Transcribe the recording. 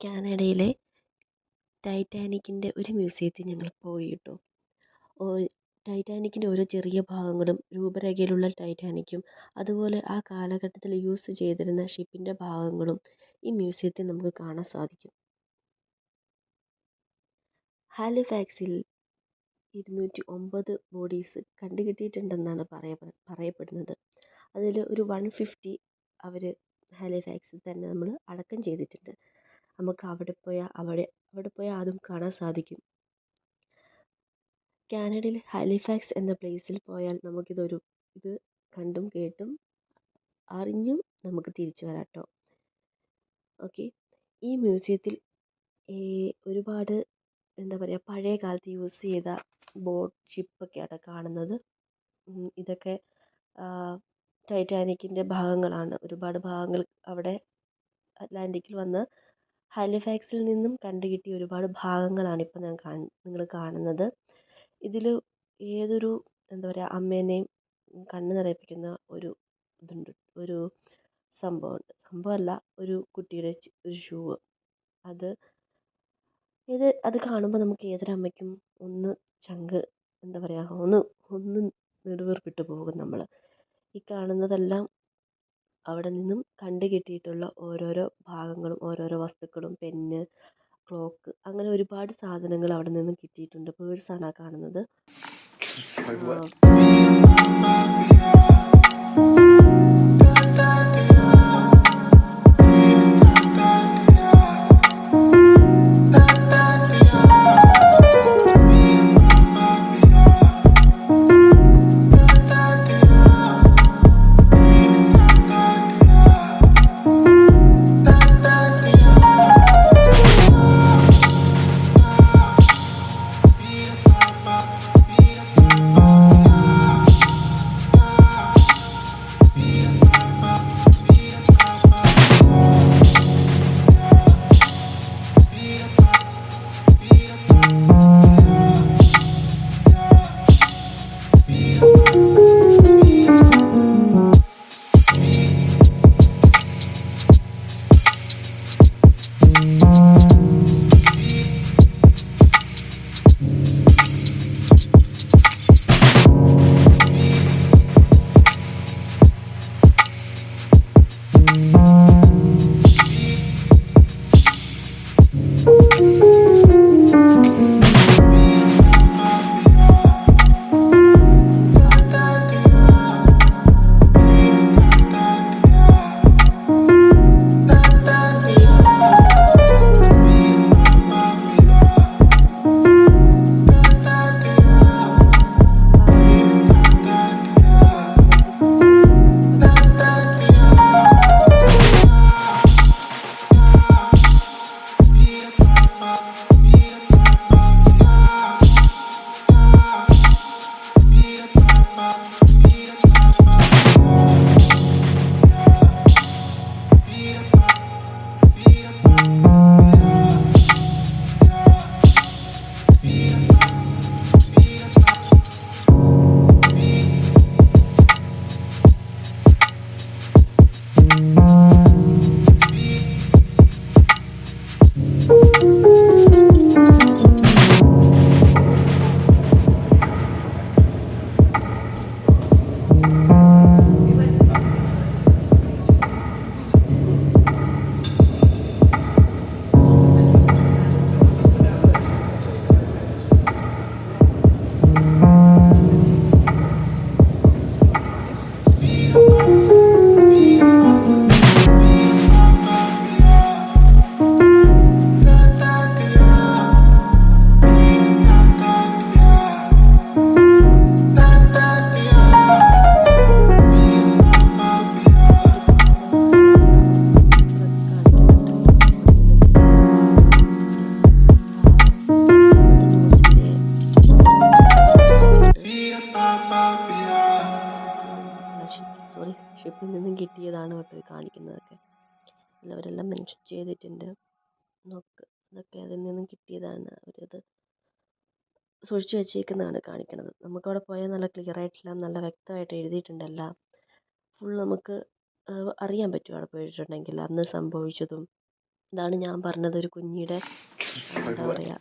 കാനഡയിലെ ടൈറ്റാനിക്കിൻ്റെ ഒരു മ്യൂസിയത്തിൽ ഞങ്ങൾ പോയി കേട്ടോ. ടൈറ്റാനിക്കിൻ്റെ ഓരോ ചെറിയ ഭാഗങ്ങളും രൂപരേഖയിലുള്ള ടൈറ്റാനിക്കും അതുപോലെ ആ കാലഘട്ടത്തിൽ യൂസ് ചെയ്തിരുന്ന ഷിപ്പിൻ്റെ ഭാഗങ്ങളും ഈ മ്യൂസിയത്തിൽ നമുക്ക് കാണാൻ സാധിക്കും. ഹാലിഫാക്സിൽ 209 ബോഡീസ് കണ്ടുകിട്ടിയിട്ടുണ്ടെന്നാണ് പറയപ്പെടുന്നത്. അതിൽ ഒരു 150 അവർ ഹാലിഫാക്സിൽ തന്നെ നമ്മൾ അടക്കം ചെയ്തിട്ടുണ്ട്. നമുക്ക് അവിടെ പോയാൽ അതും കാണാൻ സാധിക്കും. കാനഡയിൽ ഹാലിഫാക്സ് എന്ന പ്ലേസിൽ പോയാൽ ഇത് കണ്ടും കേട്ടും അറിഞ്ഞും നമുക്ക് തിരിച്ചു വരാം കേട്ടോ. ഓക്കെ, ഈ മ്യൂസിയത്തിൽ ഒരുപാട് പഴയ കാലത്ത് യൂസ് ചെയ്ത ഷിപ്പൊക്കെയാണ് കാണുന്നത്. ഇതൊക്കെ ടൈറ്റാനിക്കിൻ്റെ ഭാഗങ്ങളാണ്. ഒരുപാട് ഭാഗങ്ങൾ അവിടെ അറ്റ്ലാന്റിക്കിൽ വന്ന് ഹാലിഫാക്സിൽ നിന്നും കണ്ടുകിട്ടിയ ഒരുപാട് ഭാഗങ്ങളാണ് ഇപ്പോൾ നിങ്ങൾ കാണുന്നത്. ഇതിൽ ഏതൊരു അമ്മേനെയും കണ്ണ് നിറയിപ്പിക്കുന്ന ഒരു ഒരു സംഭവമല്ല, ഒരു കുട്ടിയുടെ ഒരു ഷൂ. അത് കാണുമ്പോൾ നമുക്ക് ഏതൊരമ്മയ്ക്കും ഒന്ന് ചങ്ക് ഒന്ന് നെടുവീർപ്പിട്ട് പോകും നമ്മൾ. ഈ കാണുന്നതെല്ലാം അവിടെ നിന്നും കണ്ടുകിട്ടിയിട്ടുള്ള ഓരോരോ ഭാഗങ്ങളും ഓരോരോ വസ്തുക്കളും, പെന്ന്, ക്ലോക്ക്, അങ്ങനെ ഒരുപാട് സാധനങ്ങൾ അവിടെ നിന്നും കിട്ടിയിട്ടുണ്ട്. പേഴ്സാണ് ആ കാണുന്നത്. ഷിപ്പിൽ നിന്നും കിട്ടിയതാണ് കേട്ടോ ഈ കാണിക്കുന്നതൊക്കെ. അവരെല്ലാം മെൻഷൻ ചെയ്തിട്ടുണ്ട്. നോക്ക്, അതൊക്കെ അതിൽ നിന്നും കിട്ടിയതാണ്. അവരത് സൂക്ഷിച്ചു വെച്ചേക്കുന്നതാണ് കാണിക്കുന്നത്. നമുക്കവിടെ പോയാൽ നല്ല ക്ലിയർ ആയിട്ടെല്ലാം നല്ല വ്യക്തമായിട്ട് എഴുതിയിട്ടുണ്ട് എല്ലാം. ഫുൾ നമുക്ക് അറിയാൻ പറ്റും അവിടെ പോയിട്ടുണ്ടെങ്കിൽ അന്ന് സംഭവിച്ചതും ഇതാണ് ഞാൻ പറഞ്ഞത്, ഒരു കുഞ്ഞിയുടെ എന്താ പറയുക,